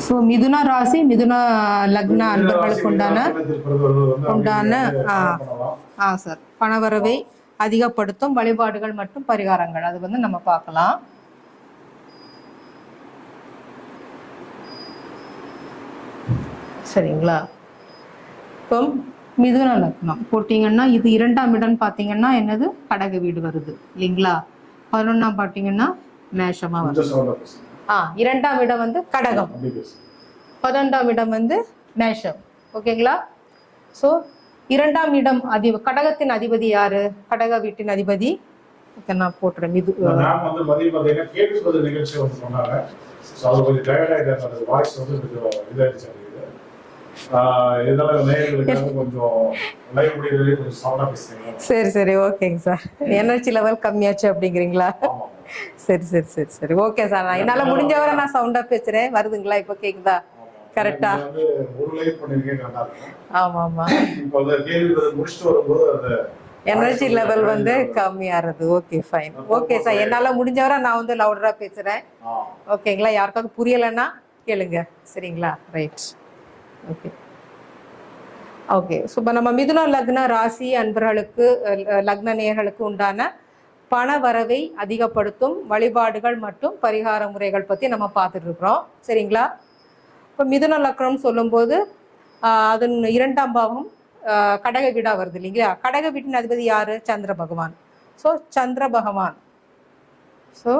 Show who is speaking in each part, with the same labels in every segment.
Speaker 1: So மிதுன ராசி மிதுன லக்ன அன்பர்களுக்கு உண்டான சார் பணவரவை அதிகப்படுத்தும் வழிபாடுகள் மற்றும் பரிகாரங்கள் அது வந்து நம்ம பார்க்கலாம். சரிங்களா? இப்போ மிதுன லக்னம் போட்டிங்கன்னா இது 2ஆம் இடம் பார்த்தீங்கன்னா என்னது கடக வீடு வருது இல்லைங்களா? 11ஆம் பார்த்தீங்கன்னா மேஷமா வருது. 2ஆம் இடம் வந்து கடகம், 11ஆம் இடம் வந்து மேஷம். ஓகேங்களா? ஸோ 2ஆம் இடம் கடகத்தின் அதிபதி யாரு? கடக வீட்டின் அதிபதி நான் போட்டுறேன். இது சரி சரி ஓகேங்க சார். எனர்ஜி லெவல் கம்மியாச்சு அப்படிங்கிறீங்களா? சரி சரி சரி சரி ஓகே சார். நான் என்னால முடிஞ்சவரை நான் சவுண்டா பேசுறேன். வருதுங்களா? இப்போ கேக்குதா கரெக்டா? ஆமா ஆமா. எனர்ஜி லெவல் வந்து கம்மியாகிறது. Okay fine. ஓகே சார், என்னால முடிஞ்சவரை நான் வந்து லவுடரா பேசுறேன். ஓகேங்களா? யாருக்காவது புரியலைன்னா கேளுங்க. சரிங்களா? ரைட். Okay okay. ஸோ இப்போ நம்ம மிதுன லக்ன ராசி அன்பர்களுக்கு லக்ன நேயர்களுக்கு உண்டான பண வரவை அதிகப்படுத்தும் வழிபாடுகள் மற்றும் பரிகார முறைகள் பற்றி நம்ம பார்த்துட்டு இருக்கிறோம். சரிங்களா? இப்போ மிதுன லக்னம் சொல்லும்போது அதன் 2ஆம் பாவம் கடக வீடா வருது இல்லைங்களா? கடக வீட்டின் அதிபதி யாரு? சந்திர பகவான். ஸோ சந்திர பகவான் ஸோ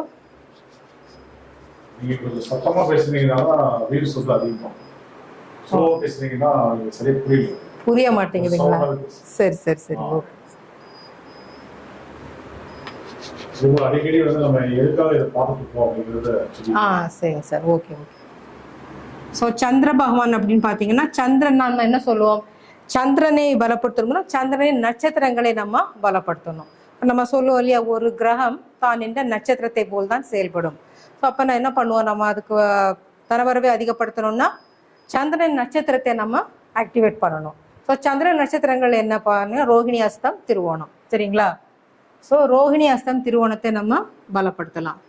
Speaker 1: புரிய மாட்டேங்குதுங்களா? சரி சரி சரி ஓகே.
Speaker 2: அடிக்கடி வந்து நம்ம எதுக்காக இதை பார்த்துட்டு இருக்கோம் அப்படிங்கிறத
Speaker 1: சரிங்க சார். Okay okay. ஸோ சந்திர பகவான் அப்படின்னு பார்த்தீங்கன்னா சந்திரன் நம்ம என்ன சொல்லுவோம்? சந்திரனை பலப்படுத்தணும்னா சந்திரனின் நட்சத்திரங்களை நம்ம பலப்படுத்தணும். நம்ம சொல்லுவோம் இல்லையா, ஒரு கிரகம் தான் என்ற நட்சத்திரத்தை போல் தான் செயல்படும். ஸோ அப்போ நான் என்ன பண்ணுவோம், நம்ம அதுக்கு தரவரவை அதிகப்படுத்தணும்னா சந்திரன் நட்சத்திரத்தை நம்ம ஆக்டிவேட் பண்ணணும். ஸோ சந்திரன் நட்சத்திரங்கள் என்ன பாருங்க? ரோகிணி, அஸ்தம், திருவோணம். சரிங்களா? ஸோ ரோகிணி, அஸ்தம், திருவோணத்தை நம்ம பலப்படுத்தலாம்.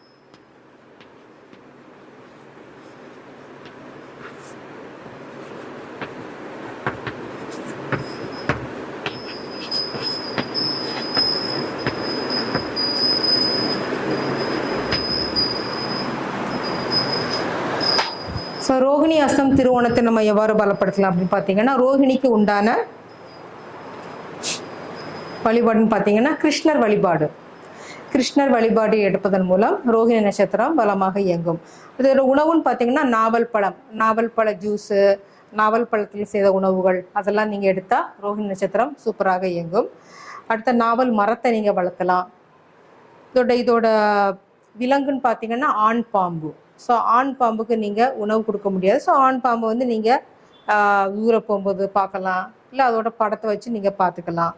Speaker 1: ஸோ ரோகிணி, அஸ்தம், திருவோணத்தை நம்ம எவ்வாறு பலப்படுத்தலாம் அப்படின்னு பார்த்தீங்கன்னா, ரோகிணிக்கு உண்டான வழிபாடுன்னு பார்த்தீங்கன்னா கிருஷ்ணர் வழிபாடு. கிருஷ்ணர் வழிபாடு எடுப்பதன் மூலம் ரோகிணி நட்சத்திரம் பலமாக இயங்கும். இதோட உணவுன்னு பார்த்தீங்கன்னா நாவல் பழம், நாவல் பழ ஜூஸு, நாவல் பழத்தில் செய்த உணவுகள் அதெல்லாம் நீங்கள் எடுத்தால் ரோகிணி நட்சத்திரம் சூப்பராக இயங்கும். அடுத்த நாவல் மரத்தை நீங்கள் வளர்த்தலாம். இதோட விலங்குன்னு பார்த்தீங்கன்னா ஆண் பாம்பு. ஸோ ஆண் பாம்புக்கு நீங்கள் உணவு கொடுக்க முடியாது. ஸோ ஆண் பாம்பு வந்து நீங்கள் ஊற போகும்போது பார்க்கலாம், இல்லை அதோட படத்தை வச்சு நீங்கள் பார்த்துக்கலாம்.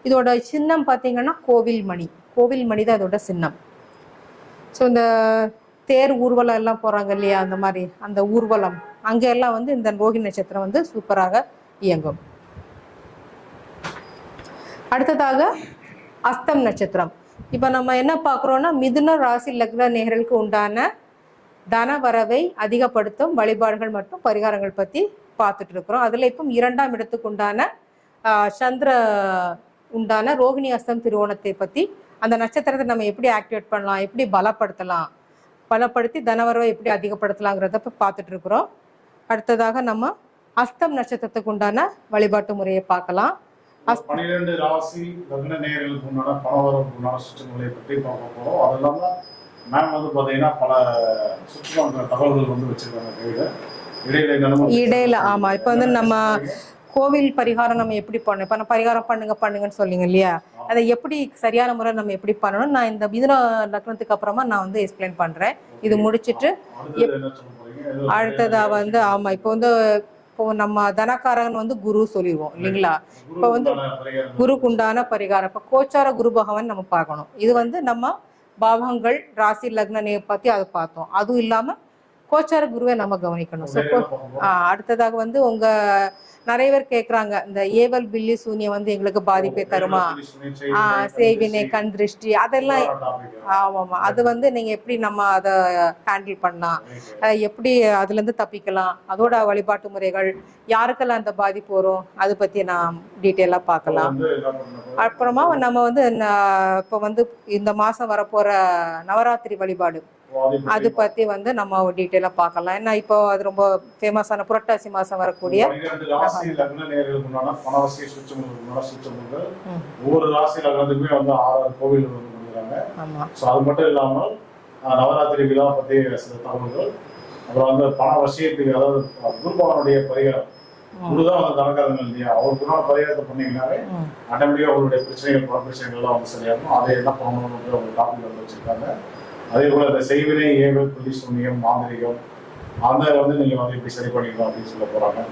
Speaker 1: இதோட சின்னம் பார்த்தீங்கன்னா கோவில் மணி. கோவில் மணி தான் இதோட சின்னம். ஸோ இந்த தேர் ஊர்வலம் எல்லாம் போகிறாங்க இல்லையா, அந்த மாதிரி அந்த ஊர்வலம் அங்கெல்லாம் வந்து இந்த ரோகிணி நட்சத்திரம் வந்து சூப்பராக இயங்கும். அடுத்ததாக அஸ்தம் நட்சத்திரம். இப்போ நம்ம என்ன பார்க்குறோன்னா, மிதுன ராசி லக்ன நேயர்களுக்கு உண்டான தன வரவை அதிகப்படுத்தும் வழிபாடுகள் மற்றும் பரிகாரங்கள் பற்றி பார்த்துட்டு இருக்கிறோம். அதில் இப்போ 2ஆம் இடத்துக்கு உண்டான சந்திர உண்டான ரோகிணி, அஸ்தம், திருவோணத்தை பற்றி, அந்த நட்சத்திரத்தை நம்ம எப்படி ஆக்டிவேட் பண்ணலாம், எப்படி பலப்படுத்தி தனவரவை எப்படி அதிகப்படுத்தலாங்கிறத பார்த்துட்டு இருக்கிறோம். அடுத்ததாக நம்ம அஸ்தம் நட்சத்திரத்துக்கு உண்டான வழிபாட்டு முறையை பார்க்கலாம்.
Speaker 2: 12 ராசி லக்ன நேயர்களுக்கு உண்டான பணவரவுக்கு உண்டான சுற்றுமுறையை பற்றி பார்க்க போகிறோம். அது இல்லாமல் மேம் வந்து பார்த்தீங்கன்னா பல சுற்றுலா தகவல்கள் வந்து வச்சிருக்காங்க இடையில. ஆமாம், இப்போ வந்து நம்ம கோவில் பரிகாரம் நம்ம எப்படி பண்ணணும், இப்போ நான் பரிகாரம் பண்ணுங்கன்னு சொல்லிங்க இல்லையா, அதை எப்படி சரியான முறை நம்ம எப்படி பண்ணணும், நான் இந்த மிதுன லக்னத்துக்கு அப்புறமா நான் வந்து எக்ஸ்பிளைன் பண்ணுறேன். இது முடிச்சுட்டு அடுத்ததா வந்து ஆமாம், இப்போ நம்ம தனக்காரன் வந்து குரு சொல்லிடுவோம் இல்லைங்களா. இப்போ வந்து குருக்கு உண்டான பரிகாரம், இப்போ கோச்சார குரு பகவான் நம்ம பார்க்கணும். இது வந்து நம்ம பாவங்கள் ராசி லக்னனை பற்றி அதை பார்த்தோம். அதுவும் இல்லாமல் கோச்சார குருவை நம்ம கவனிக்கணும். ஸோ அடுத்ததாக வந்து உங்கள்
Speaker 1: நிறைய பேர் கேட்குறாங்க, இந்த ஏவல் பில்லி சூனியம் வந்து எங்களுக்கு பாதிப்பை தருமா, சேவினை கண் திருஷ்டி அதெல்லாம். ஆமாம்மா, அது வந்து நீங்கள் எப்படி நம்ம அதை ஹேண்டில் பண்ணலாம், எப்படி அதுலேருந்து தப்பிக்கலாம், அதோட வழிபாட்டு முறைகள், யாருக்கெல்லாம் அந்த பாதிப்பு வரும், அதை பற்றி நான் டீட்டெயிலாக பார்க்கலாம். அப்புறமா நம்ம வந்து இப்போ வந்து இந்த மாதம் வரப்போகிற நவராத்திரி வழிபாடு அது பற்றி வந்து நம்ம டீட்டெயிலாக பார்க்கலாம். ஏன்னா இப்போ அது ரொம்ப ஃபேமஸான புரட்டாசி மாதம் வரக்கூடிய
Speaker 2: ஒவ்வொரு ராசி லக்னத்துக்குமே வந்து 6 கோவில் வந்துருக்காங்க. அது மட்டும் இல்லாமல் நவராத்திரி விழா பற்றி சில தகவல்கள், அப்புறம் வந்து பண வசியத்துக்கு, அதாவது குருபகனுடைய பரிகாரம் குருதான் வந்து தனக்காரங்க இல்லையா, அவருக்குள்ள பரிகாரத்தை பண்ணீங்கன்னாவே ஆட்டோமேட்டிக்காக அவங்களுடைய பிரச்சனைகள் பண பிரச்சனைகள்லாம் வந்து சரியாகும். அதை என்ன பண்ணணும்னு அவங்க டாபிக் வந்து வச்சிருக்காங்க. அதே போல இந்த செய்வினை ஏவல் புள்ளி சூனியம் மாந்திரிகம் அந்த வந்து நீங்க வந்து எப்படி சரி பண்ணிக்கலாம் அப்படின்னு சொல்ல போறாங்க.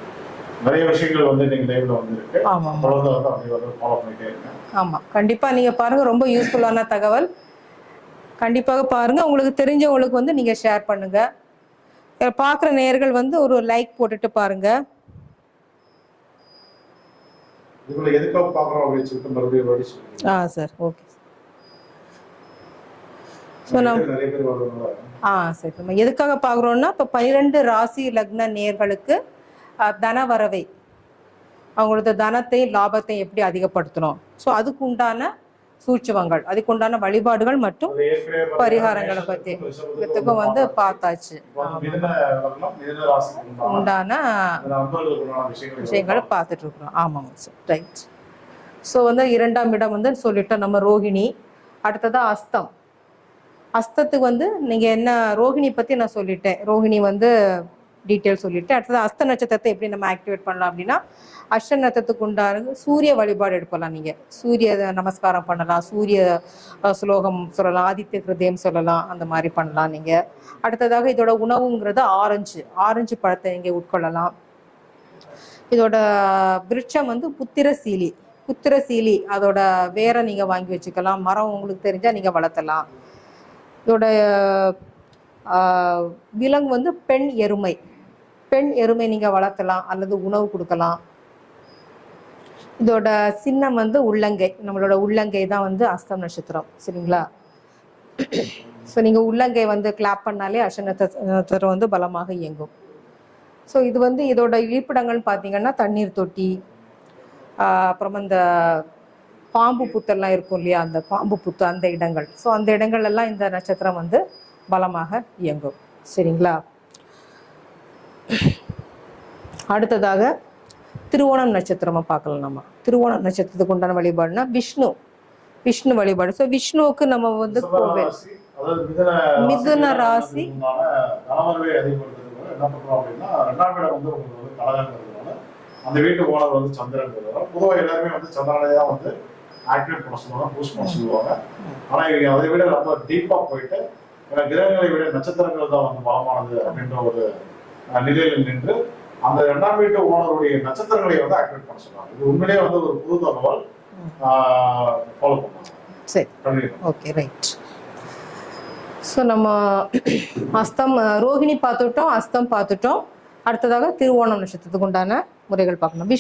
Speaker 2: நிறைய விஷயங்கள் வந்து நீங்க லைவ்ல வந்து இருக்கு, தொடர்ந்து வந்து அப்படி வந்து ஃபாலோ பண்ணிட்டே இருங்க.
Speaker 1: ஆமா, கண்டிப்பா நீங்க பாருங்க, ரொம்ப யூஸ்ஃபுல்லான தகவல், கண்டிப்பாக பாருங்க. உங்களுக்கு தெரிஞ்சவங்களுக்கு வந்து நீங்க ஷேர் பண்ணுங்க. பார்க்குற நேயர்கள் வந்து ஒரு லைக் போட்டுட்டு பாருங்க.
Speaker 2: இதுல எதுக்காக பார்க்குறோம் அப்படின்னு சொல்லிட்டு மறுபடியும் சொல்லுங்க.
Speaker 1: Sir okay. ஸோ நம்ம சரி, நம்ம எதுக்காக பார்க்குறோம்னா, இப்போ 12 ராசி லக்ன நேர்களுக்கு தன வரவை, அவங்களோட தனத்தை லாபத்தை எப்படி அதிகப்படுத்தணும், ஸோ அதுக்கு உண்டான சூட்சுமங்கள், அதுக்கு உண்டான வழிபாடுகள் மற்றும் பரிகாரங்களை பற்றி இதுக்கும் வந்து பார்த்தாச்சு. உண்டான விஷயங்களை பார்த்துட்டு இருக்கிறோம். ஆமாங்க சார், ரைட். ஸோ வந்து 2ஆம் இடம் வந்து சொல்லிட்டோம் நம்ம ரோகிணி. அடுத்ததா அஸ்தம். அஸ்தத்துக்கு வந்து நீங்கள் என்ன, ரோகிணி பற்றி நான் சொல்லிட்டேன், ரோகிணி வந்து டீட்டெயில் சொல்லிட்டேன். அடுத்தது அஸ்த நட்சத்திரத்தை எப்படி நம்ம ஆக்டிவேட் பண்ணலாம் அப்படின்னா, அஷ்ட நட்சத்திரத்துக்கு உண்டான சூரிய வழிபாடு எடுப்பலாம். நீங்கள் சூரிய நமஸ்காரம் பண்ணலாம், சூரிய ஸ்லோகம் சொல்லலாம், ஆதித்ய ஹிருதயம் சொல்லலாம், அந்த மாதிரி பண்ணலாம் நீங்கள். அடுத்ததாக இதோட உணவுங்கிறது ஆரஞ்சு பழத்தை நீங்கள் உட்கொள்ளலாம். இதோட விருட்சம் வந்து புத்திரசீலி, அதோட வேற நீங்கள் வாங்கி வச்சுக்கலாம். மரம் உங்களுக்கு தெரிஞ்சால் நீங்கள் வளர்த்தலாம். இதோட விலங்கு வந்து பெண் எருமை நீங்கள் வளர்த்தலாம் அல்லது உணவு கொடுக்கலாம். இதோட சின்னம் வந்து உள்ளங்கை, நம்மளோட உள்ளங்கை தான் வந்து அஸ்தம் நட்சத்திரம், சரிங்களா? ஸோ நீங்கள் உள்ளங்கை வந்து கிளாப் பண்ணாலே அஷ்ட நட்சத்திரம் வந்து பலமாக இயங்கும். ஸோ இது வந்து இதோட இருப்பிடங்கள்னு பார்த்தீங்கன்னா தண்ணீர் தொட்டி, அப்புறமா இந்த பாம்பு புத்தெல்லாம் இருக்கும் இல்லையா, அந்த பாம்பு புத்து அந்த இடங்கள். ஸோ அந்த இடங்கள் எல்லாம் இந்த நட்சத்திரம் வந்து பலமாக இயங்கும், சரிங்களா? அடுத்ததாக திருவோணம் நட்சத்திரமா பார்க்கலாம். நம்ம திருவோணம் நட்சத்திரத்துக்கு உண்டான வழிபாடுனா விஷ்ணு வழிபாடு. ஸோ விஷ்ணுவுக்கு நம்ம வந்து கோவில், மிதுன ராசி
Speaker 2: அந்த வீட்டு ஓனர் வந்து சந்திரன். பொதுவாக எல்லாருமே வந்து சந்திரனை தான் வந்து ஆக்டிவேட் பண்ண சொல்லுவாங்க, பூஸ்ட் பண்ண சொல்லுவாங்க. ஆனா இவங்க அதை விட ரொம்ப டீப்பா போயிட்டு கிரகங்களை விட நட்சத்திரங்கள் தான் வந்து பலமானது அப்படின்ற ஒரு நிலையில் நின்று அந்த 2ஆம் வீட்டு ஓனருடைய நட்சத்திரங்களை வந்து ஆக்டிவேட் பண்ண சொல்லுவாங்க. இது உண்மையிலேயே வந்து ஒரு புது தகவல், ஃபாலோ பண்ணுவாங்க.
Speaker 1: சரி, ஓகே, ரைட். ஸோ நம்ம அஸ்தம் ரோகிணி பார்த்துட்டோம், அஸ்தம் பார்த்துட்டோம். அடுத்ததாக திருவோணம் நட்சத்திரத்துக்கு உண்டான முறைகள் பார்க்கணும்.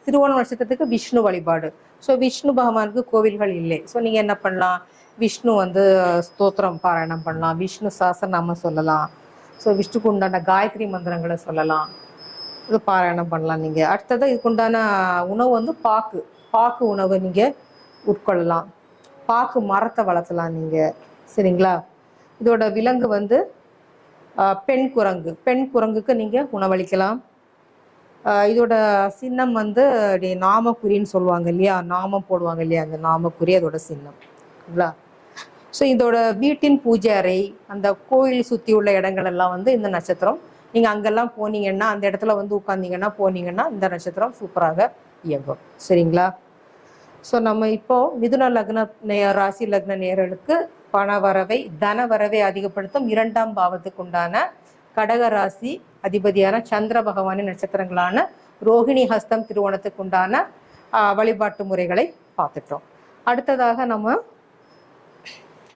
Speaker 1: திருவோணம் நட்சத்திரத்துக்கு விஷ்ணு வழிபாடு. ஸோ விஷ்ணு பகவானுக்கு கோவில்கள் இல்லை. ஸோ நீங்கள் என்ன பண்ணலாம், விஷ்ணு வந்து ஸ்தோத்திரம் பாராயணம் பண்ணலாம், விஷ்ணு சாஸ்திரநாமம் சொல்லலாம். ஸோ விஷ்ணுக்கு உண்டான காயத்ரி மந்திரங்களை சொல்லலாம், இது பாராயணம் பண்ணலாம் நீங்கள். அடுத்ததாக இதுக்கு உண்டான உணவு வந்து பாக்கு உணவு நீங்கள் உட்கொள்ளலாம். பாக்கு மரத்தை வளர்த்தலாம் நீங்கள், சரிங்களா? இதோட விலங்கு வந்து பெண் குரங்குக்கு நீங்கள் உணவளிக்கலாம். இதோட சின்னம் வந்து நாமக்குறின்னு சொல்லுவாங்க இல்லையா, நாமம் போடுவாங்க இல்லையா, அந்த நாமக்குறி அதோட சின்னம்ங்களா. ஸோ இதோட வீட்டின் பூஜை அறை, அந்த கோயில் சுற்றி உள்ள இடங்கள் எல்லாம் வந்து இந்த நட்சத்திரம், நீங்கள் அங்கெல்லாம் போனீங்கன்னா, அந்த இடத்துல வந்து போனீங்கன்னா இந்த நட்சத்திரம் சூப்பராக இயங்கும், சரிங்களா? ஸோ நம்ம இப்போ மிதுன ராசி லக்ன நேயர்களுக்கு பண வரவை, தன வரவை அதிகப்படுத்தும் 2ஆம் பாவத்துக்கு உண்டான கடக ராசி அதிபதியான சந்திர பகவானின் நட்சத்திரங்களான ரோகிணி, ஹஸ்தம், திருவோணத்துக்கு உண்டான வழிபாட்டு முறைகளை பார்த்துட்டோம். அடுத்ததாக நம்ம